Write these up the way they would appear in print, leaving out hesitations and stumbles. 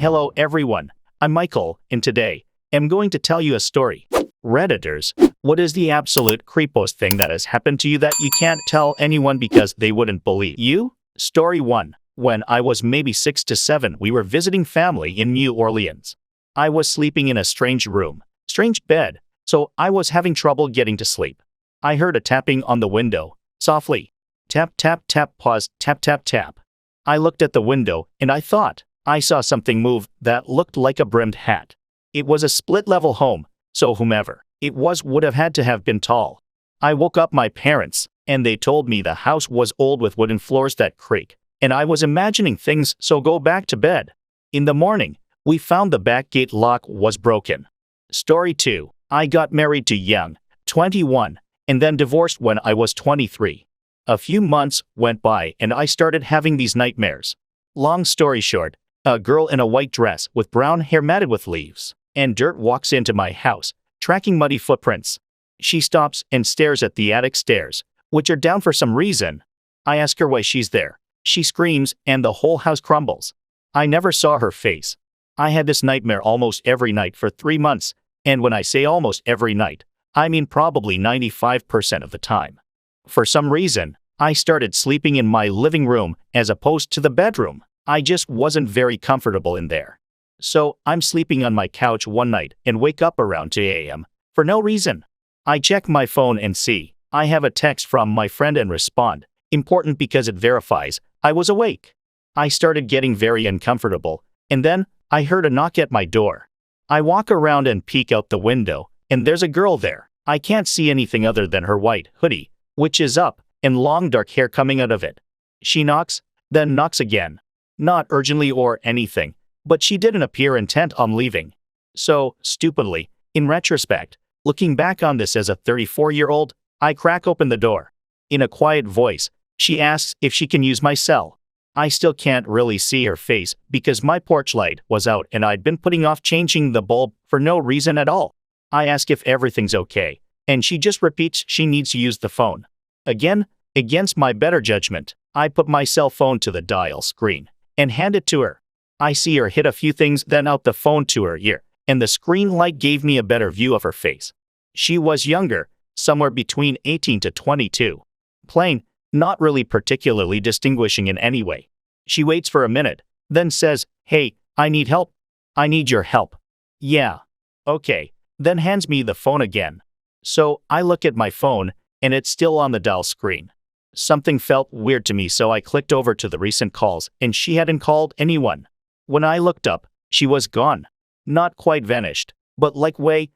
Hello everyone, I'm Michael, and today, I'm going to tell you a story. Redditors, what is the absolute creepos thing that has happened to you that you can't tell anyone because they wouldn't believe you? Story 1. When I was maybe 6 to 7, we were visiting family in New Orleans. I was sleeping in a strange room, strange bed, so I was having trouble getting to sleep. I heard a tapping on the window, softly. Tap, tap, tap, pause, tap, tap, tap. I looked at the window, and I thought I saw something move that looked like a brimmed hat. It was a split-level home, so whomever it was would have had to have been tall. I woke up my parents, and they told me the house was old with wooden floors that creak, and I was imagining things, so go back to bed. In the morning, we found the back gate lock was broken. Story 2. I got married too young, 21, and then divorced when I was 23. A few months went by and I started having these nightmares. Long story short, a girl in a white dress with brown hair matted with leaves and dirt walks into my house, tracking muddy footprints. She stops and stares at the attic stairs, which are down for some reason. I ask her why she's there. She screams and the whole house crumbles. I never saw her face. I had this nightmare almost every night for 3 months, and when I say almost every night, I mean probably 95% of the time. For some reason, I started sleeping in my living room as opposed to the bedroom. I just wasn't very comfortable in there. So I'm sleeping on my couch one night and wake up around 2 a.m. for no reason. I check my phone and see I have a text from my friend and respond, important because it verifies I was awake. I started getting very uncomfortable, and then I heard a knock at my door. I walk around and peek out the window, and there's a girl there. I can't see anything other than her white hoodie, which is up, and long dark hair coming out of it. She knocks, then knocks again. Not urgently or anything, but she didn't appear intent on leaving. So, stupidly, in retrospect, looking back on this as a 34-year-old, I crack open the door. In a quiet voice, she asks if she can use my cell. I still can't really see her face because my porch light was out and I'd been putting off changing the bulb for no reason at all. I ask if everything's okay, and she just repeats she needs to use the phone. Again, against my better judgment, I put my cell phone to the dial screen and hand it to her. I see her hit a few things, then out the phone to her ear, and the screen light gave me a better view of her face. She was younger, somewhere between 18 to 22. Plain, not really particularly distinguishing in any way. She waits for a minute, then says, "Hey, I need help. I need your help." "Yeah. Okay," then hands me the phone again. So I look at my phone, and it's still on the dial screen. Something felt weird to me, so I clicked over to the recent calls, and she hadn't called anyone. When I looked up, she was gone. Not quite vanished, but like way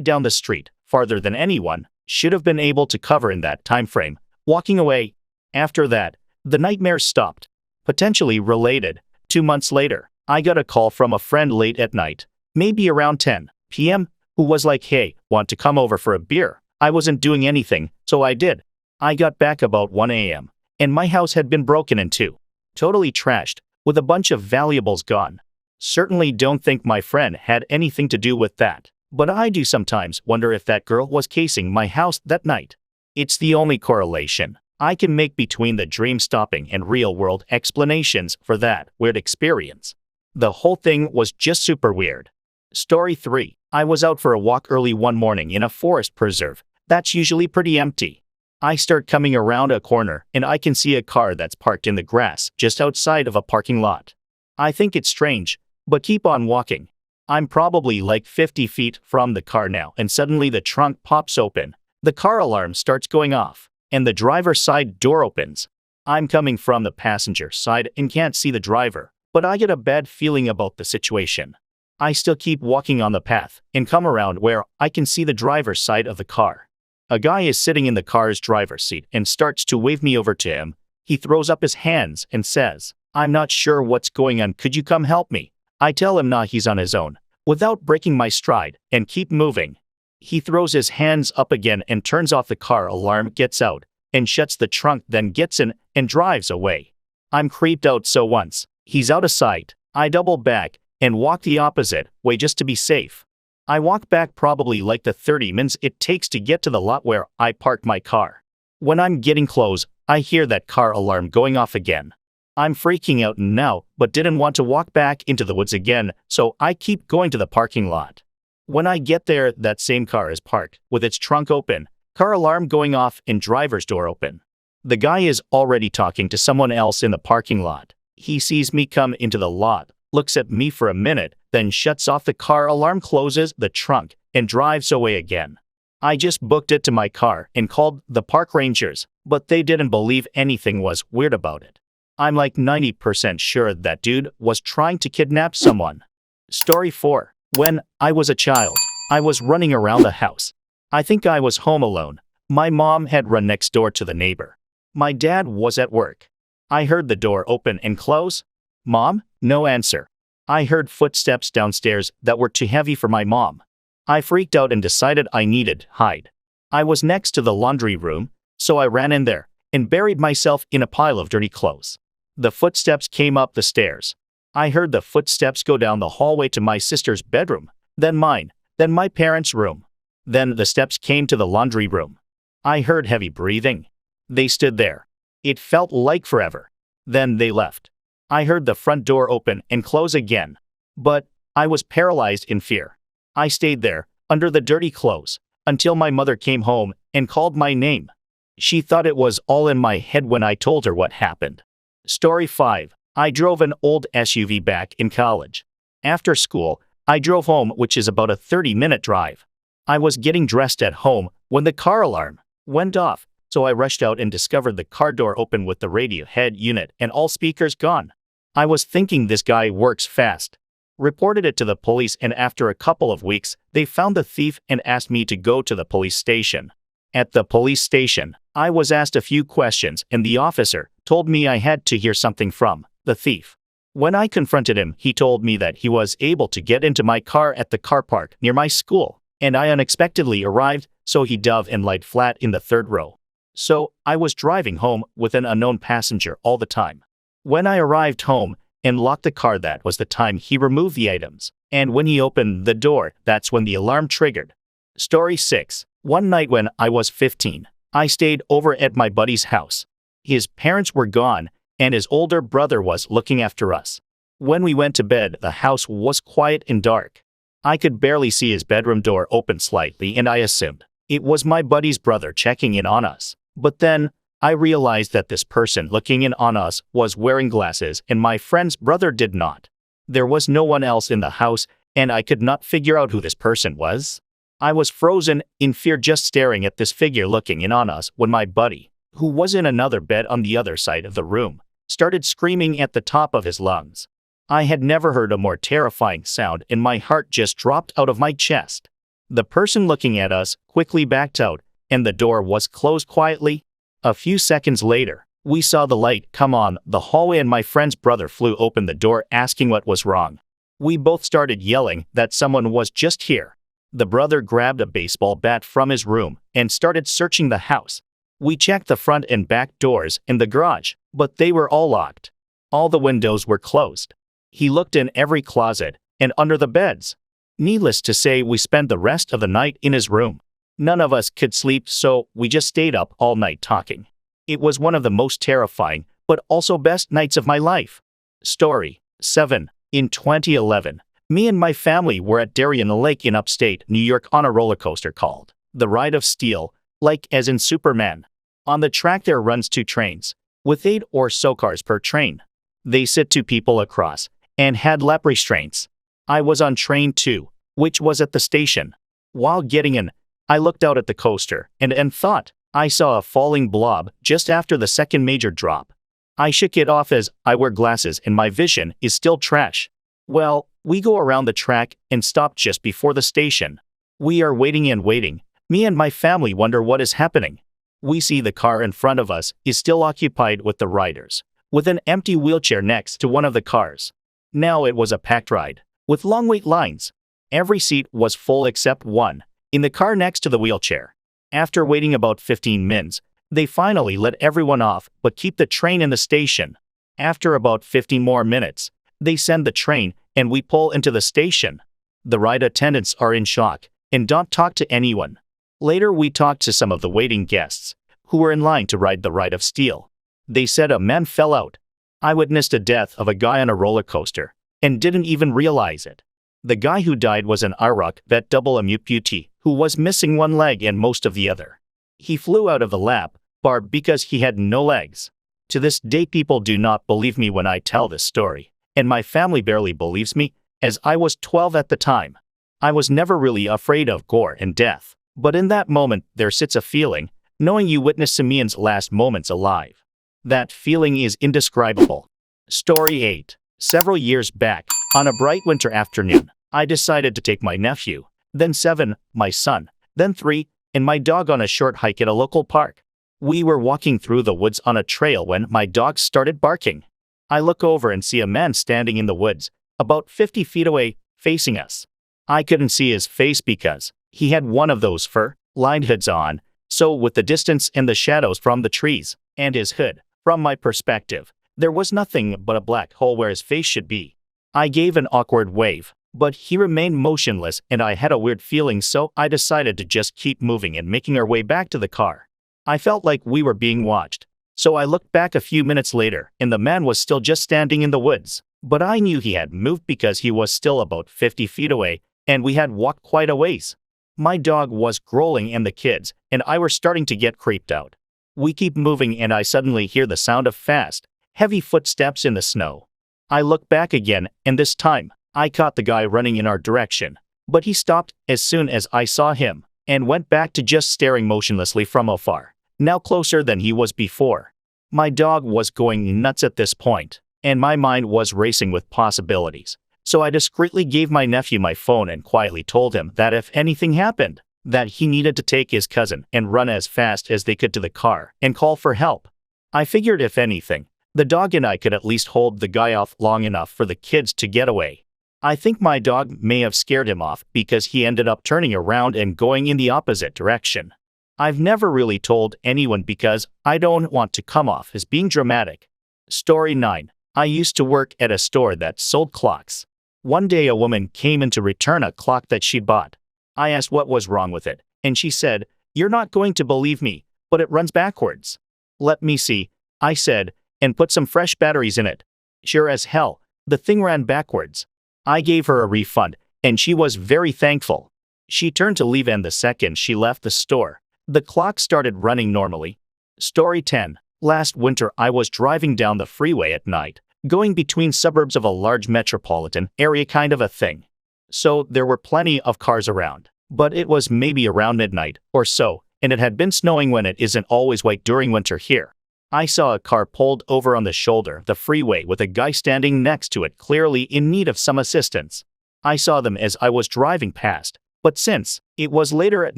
down the street, farther than anyone should have been able to cover in that time frame, walking away. After that, the nightmares stopped. Potentially related, 2 months later, I got a call from a friend late at night, maybe around 10 p.m., who was like, "Hey, want to come over for a beer?" I wasn't doing anything, so I did. I got back about 1 a.m., and my house had been broken into. Totally trashed, with a bunch of valuables gone. Certainly don't think my friend had anything to do with that, but I do sometimes wonder if that girl was casing my house that night. It's the only correlation I can make between the dream stopping and real-world explanations for that weird experience. The whole thing was just super weird. Story 3. I was out for a walk early one morning in a forest preserve that's usually pretty empty. I start coming around a corner and I can see a car that's parked in the grass just outside of a parking lot. I think it's strange, but keep on walking. I'm probably like 50 feet from the car now, and suddenly the trunk pops open. The car alarm starts going off, and the driver's side door opens. I'm coming from the passenger side and can't see the driver, but I get a bad feeling about the situation. I still keep walking on the path and come around where I can see the driver's side of the car. A guy is sitting in the car's driver's seat and starts to wave me over to him. He throws up his hands and says, "I'm not sure what's going on, could you come help me?" I tell him nah, he's on his own, without breaking my stride, and keep moving. He throws his hands up again and turns off the car alarm, gets out, and shuts the trunk, then gets in and drives away. I'm creeped out, so once he's out of sight, I double back and walk the opposite way just to be safe. I walk back probably like the 30 minutes it takes to get to the lot where I parked my car. When I'm getting close, I hear that car alarm going off again. I'm freaking out now, but didn't want to walk back into the woods again, so I keep going to the parking lot. When I get there, that same car is parked, with its trunk open, car alarm going off and driver's door open. The guy is already talking to someone else in the parking lot. He sees me come into the lot, looks at me for a minute, then shuts off the car alarm, closes the trunk, and drives away again. I just booked it to my car and called the park rangers, but they didn't believe anything was weird about it. I'm like 90% sure that dude was trying to kidnap someone. Story 4. When I was a child, I was running around the house. I think I was home alone. My mom had run next door to the neighbor. My dad was at work. I heard the door open and close. Mom? No answer. I heard footsteps downstairs that were too heavy for my mom. I freaked out and decided I needed to hide. I was next to the laundry room, so I ran in there and buried myself in a pile of dirty clothes. The footsteps came up the stairs. I heard the footsteps go down the hallway to my sister's bedroom, then mine, then my parents' room. Then the steps came to the laundry room. I heard heavy breathing. They stood there. It felt like forever. Then they left. I heard the front door open and close again. But I was paralyzed in fear. I stayed there, under the dirty clothes, until my mother came home and called my name. She thought it was all in my head when I told her what happened. Story 5. I drove an old SUV back in college. After school, I drove home, which is about a 30-minute drive. I was getting dressed at home when the car alarm went off, so I rushed out and discovered the car door open with the radio head unit and all speakers gone. I was thinking this guy works fast. Reported it to the police, and after a couple of weeks, they found the thief and asked me to go to the police station. At the police station, I was asked a few questions and the officer told me I had to hear something from the thief. When I confronted him, he told me that he was able to get into my car at the car park near my school, and I unexpectedly arrived, so he dove and lied flat in the third row. So I was driving home with an unknown passenger all the time. When I arrived home and locked the car, that was the time he removed the items, and when he opened the door, that's when the alarm triggered. Story 6. One night when I was 15, I stayed over at my buddy's house. His parents were gone, and his older brother was looking after us. When we went to bed, the house was quiet and dark. I could barely see his bedroom door open slightly, and I assumed it was my buddy's brother checking in on us. But then, I realized that this person looking in on us was wearing glasses, and my friend's brother did not. There was no one else in the house, and I could not figure out who this person was. I was frozen in fear just staring at this figure looking in on us when my buddy, who was in another bed on the other side of the room, started screaming at the top of his lungs. I had never heard a more terrifying sound, and my heart just dropped out of my chest. The person looking at us quickly backed out, and the door was closed quietly. A few seconds later, we saw the light come on the hallway, and my friend's brother flew open the door asking what was wrong. We both started yelling that someone was just here. The brother grabbed a baseball bat from his room and started searching the house. We checked the front and back doors and the garage, but they were all locked. All the windows were closed. He looked in every closet and under the beds. Needless to say, we spent the rest of the night in his room. None of us could sleep, so we just stayed up all night talking. It was one of the most terrifying, but also best nights of my life. Story 7. In 2011, me and my family were at Darien Lake in upstate New York on a roller coaster called the Ride of Steel, like as in Superman. On the track there runs 2 trains, with 8 or so cars per train. They sit 2 people across, and had lap restraints. I was on train 2, which was at the station. While getting in, I looked out at the coaster and thought I saw a falling blob just after the second major drop. I shook it off as I wear glasses and my vision is still trash. Well, we go around the track and stop just before the station. We are waiting and waiting. Me and my family wonder what is happening. We see the car in front of us is still occupied with the riders, with an empty wheelchair next to one of the cars. Now it was a packed ride, with long wait lines. Every seat was full except one, in the car next to the wheelchair. After waiting about 15 minutes, they finally let everyone off but keep the train in the station. After about 15 more minutes, they send the train and we pull into the station. The ride attendants are in shock and don't talk to anyone. Later we talked to some of the waiting guests who were in line to ride the Ride of Steel. They said a man fell out. I witnessed the death of a guy on a roller coaster and didn't even realize it. The guy who died was an Iraq vet double amputee who was missing one leg and most of the other. He flew out of the lap bar because he had no legs. To this day, people do not believe me when I tell this story, and my family barely believes me, as I was 12 at the time. I was never really afraid of gore and death, but in that moment there sits a feeling, knowing you witnessed Simeon's last moments alive. That feeling is indescribable. Story 8. Several years back, on a bright winter afternoon, I decided to take my nephew, then 7, my son, then 3, and my dog on a short hike at a local park. We were walking through the woods on a trail when my dog started barking. I look over and see a man standing in the woods, about 50 feet away, facing us. I couldn't see his face because he had one of those fur-lined hoods on, so with the distance and the shadows from the trees and his hood, from my perspective, there was nothing but a black hole where his face should be. I gave an awkward wave, but he remained motionless and I had a weird feeling, so I decided to just keep moving and making our way back to the car. I felt like we were being watched, so I looked back a few minutes later and the man was still just standing in the woods, but I knew he had moved because he was still about 50 feet away and we had walked quite a ways. My dog was growling and the kids and I were starting to get creeped out. We keep moving and I suddenly hear the sound of fast, heavy footsteps in the snow. I look back again and this time, I caught the guy running in our direction, but he stopped as soon as I saw him and went back to just staring motionlessly from afar, now closer than he was before. My dog was going nuts at this point, and my mind was racing with possibilities. So I discreetly gave my nephew my phone and quietly told him that if anything happened, that he needed to take his cousin and run as fast as they could to the car and call for help. I figured if anything, the dog and I could at least hold the guy off long enough for the kids to get away. I think my dog may have scared him off because he ended up turning around and going in the opposite direction. I've never really told anyone because I don't want to come off as being dramatic. Story 9. I used to work at a store that sold clocks. One day a woman came in to return a clock that she'd bought. I asked what was wrong with it, and she said, "You're not going to believe me, but it runs backwards." "Let me see," I said, and put some fresh batteries in it. Sure as hell, the thing ran backwards. I gave her a refund, and she was very thankful. She turned to leave and the second she left the store, the clock started running normally. Story 10. Last winter I was driving down the freeway at night, going between suburbs of a large metropolitan area kind of a thing. So there were plenty of cars around, but it was maybe around midnight or so, and it had been snowing when it isn't always white during winter here. I saw a car pulled over on the shoulder of the freeway with a guy standing next to it clearly in need of some assistance. I saw them as I was driving past, but since it was later at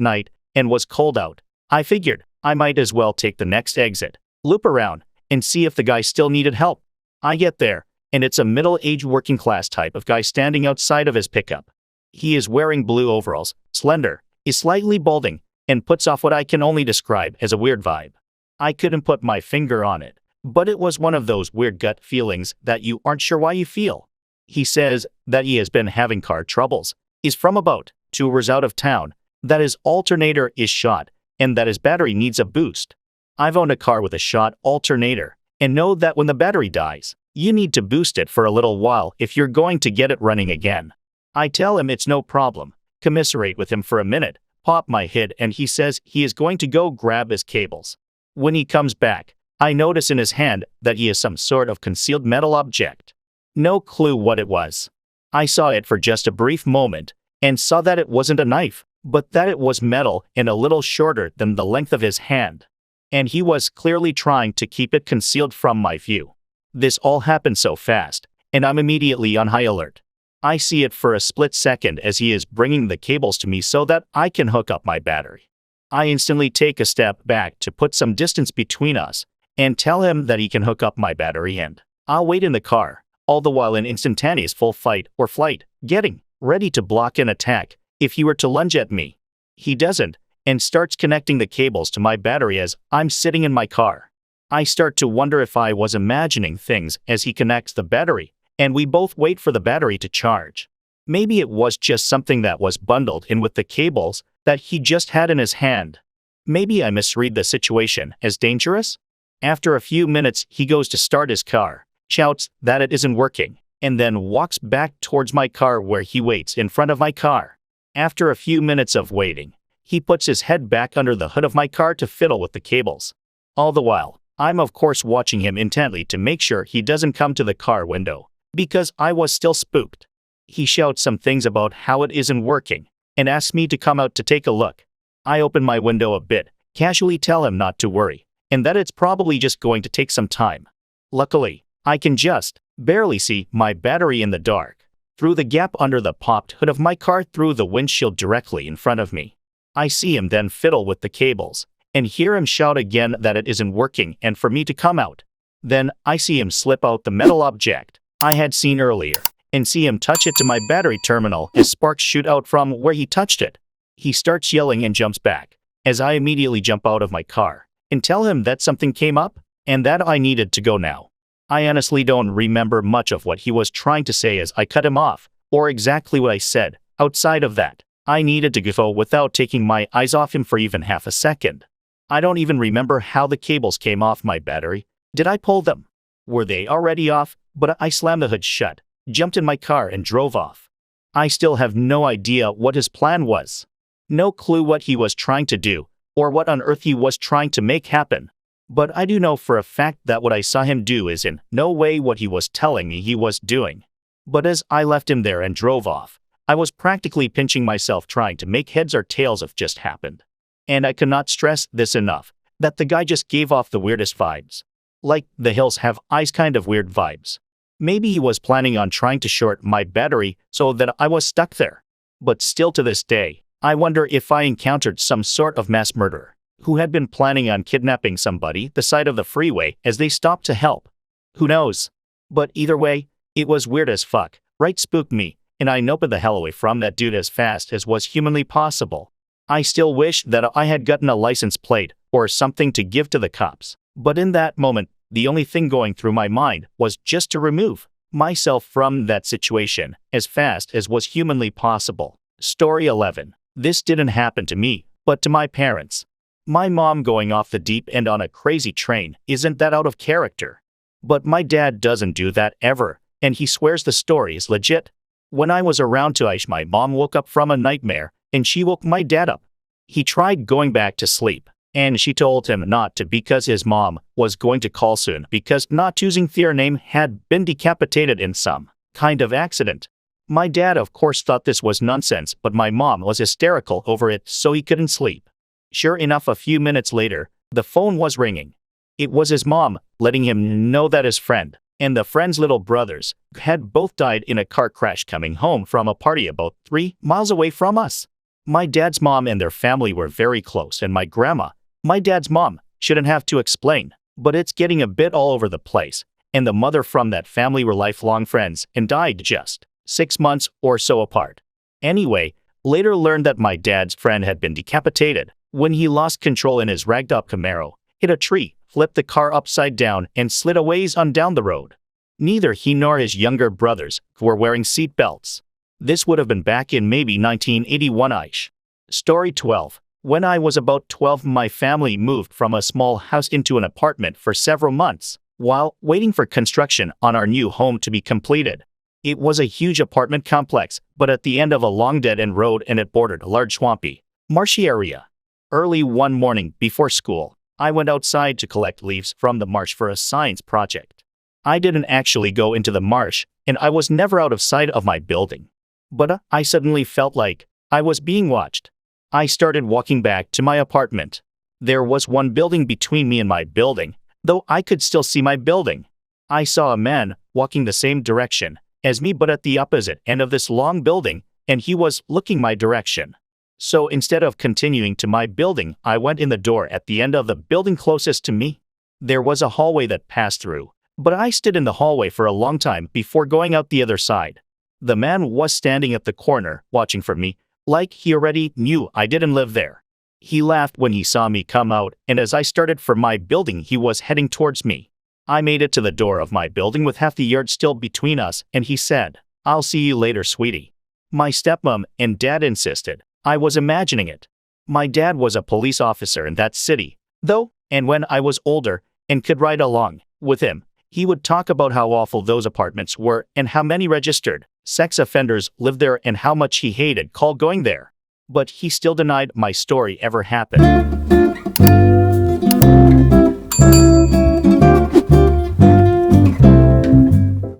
night and was cold out, I figured I might as well take the next exit, loop around, and see if the guy still needed help. I get there, and it's a middle-aged working-class type of guy standing outside of his pickup. He is wearing blue overalls, slender, is slightly balding, and puts off what I can only describe as a weird vibe. I couldn't put my finger on it, but it was one of those weird gut feelings that you aren't sure why you feel. He says that he has been having car troubles, is from about 2 hours out of town, that his alternator is shot, and that his battery needs a boost. I've owned a car with a shot alternator, and know that when the battery dies, you need to boost it for a little while if you're going to get it running again. I tell him it's no problem, commiserate with him for a minute, pop my head, and he says he is going to go grab his cables. When he comes back, I notice in his hand that he has some sort of concealed metal object. No clue what it was. I saw it for just a brief moment, and saw that it wasn't a knife, but that it was metal and a little shorter than the length of his hand. And he was clearly trying to keep it concealed from my view. This all happened so fast, and I'm immediately on high alert. I see it for a split second as he is bringing the cables to me so that I can hook up my battery. I instantly take a step back to put some distance between us, and tell him that he can hook up my battery and I'll wait in the car, all the while in instantaneous full fight or flight, getting ready to block an attack if he were to lunge at me. He doesn't, and starts connecting the cables to my battery as I'm sitting in my car. I start to wonder if I was imagining things as he connects the battery, and we both wait for the battery to charge. Maybe it was just something that was bundled in with the cables that he just had in his hand. Maybe I misread the situation as dangerous. After a few minutes, he goes to start his car, shouts that it isn't working, and then walks back towards my car where he waits in front of my car. After a few minutes of waiting, he puts his head back under the hood of my car to fiddle with the cables. All the while, I'm of course watching him intently to make sure he doesn't come to the car window, because I was still spooked. He shouts some things about how it isn't working, and asks me to come out to take a look. I open my window a bit, casually tell him not to worry, and that it's probably just going to take some time. Luckily, I can just barely see my battery in the dark, through the gap under the popped hood of my car through the windshield directly in front of me. I see him then fiddle with the cables, and hear him shout again that it isn't working and for me to come out. Then I see him slip out the metal object I had seen earlier, and see him touch it to my battery terminal as sparks shoot out from where he touched it. He starts yelling and jumps back, as I immediately jump out of my car, and tell him that something came up, and that I needed to go now. I honestly don't remember much of what he was trying to say as I cut him off, or exactly what I said. Outside of that, I needed to go without taking my eyes off him for even half a second. I don't even remember how the cables came off my battery. Did I pull them? Were they already off? But I slammed the hood shut, jumped in my car and drove off. I still have no idea what his plan was. No clue what he was trying to do, or what on earth he was trying to make happen. But I do know for a fact that what I saw him do is in no way what he was telling me he was doing. But as I left him there and drove off, I was practically pinching myself trying to make heads or tails of just happened. And I cannot stress this enough, that the guy just gave off the weirdest vibes. Like, the hills have eyes kind of weird vibes. Maybe he was planning on trying to short my battery so that I was stuck there. But still to this day, I wonder if I encountered some sort of mass murderer who had been planning on kidnapping somebody the side of the freeway as they stopped to help. Who knows? But either way, it was weird as fuck, right? Spooked me, and I noped the hell away from that dude as fast as was humanly possible. I still wish that I had gotten a license plate or something to give to the cops. But in that moment, the only thing going through my mind was just to remove myself from that situation as fast as was humanly possible. Story 11. This didn't happen to me, but to my parents. My mom going off the deep end on a crazy train isn't that out of character. But my dad doesn't do that ever, and he swears the story is legit. When I was around 2ish, my mom woke up from a nightmare, and she woke my dad up. He tried going back to sleep, and she told him not to because his mom was going to call soon because not choosing their name had been decapitated in some kind of accident. My dad of course thought this was nonsense, but my mom was hysterical over it so he couldn't sleep. Sure enough, a few minutes later, the phone was ringing. It was his mom, letting him know that his friend and the friend's little brothers had both died in a car crash coming home from a party about 3 miles away from us. My dad's mom and their family were very close, and my grandma, my dad's mom, shouldn't have to explain, but it's getting a bit all over the place, and the mother from that family were lifelong friends and died just 6 months or so apart. Anyway, later learned that my dad's friend had been decapitated when he lost control in his ragged-up Camaro, hit a tree, flipped the car upside down, and slid a ways on down the road. Neither he nor his younger brothers were wearing seat belts. This would have been back in maybe 1981-ish. Story 12. When I was about 12, my family moved from a small house into an apartment for several months, while waiting for construction on our new home to be completed. It was a huge apartment complex, but at the end of a long dead-end road, and it bordered a large swampy, marshy area. Early one morning before school, I went outside to collect leaves from the marsh for a science project. I didn't actually go into the marsh, and I was never out of sight of my building. But I suddenly felt like I was being watched. I started walking back to my apartment. There was one building between me and my building, though I could still see my building. I saw a man walking the same direction as me but at the opposite end of this long building, and he was looking my direction. So instead of continuing to my building, I went in the door at the end of the building closest to me. There was a hallway that passed through, but I stood in the hallway for a long time before going out the other side. The man was standing at the corner, watching for me, like he already knew I didn't live there. He laughed when he saw me come out, and as I started for my building, he was heading towards me. I made it to the door of my building with half the yard still between us, and he said, "I'll see you later, sweetie." My stepmom and dad insisted I was imagining it. My dad was a police officer in that city, though, and when I was older and could ride along with him, He would talk about how awful those apartments were and how many registered sex offenders lived there and how much he hated going there. But he still denied my story ever happened.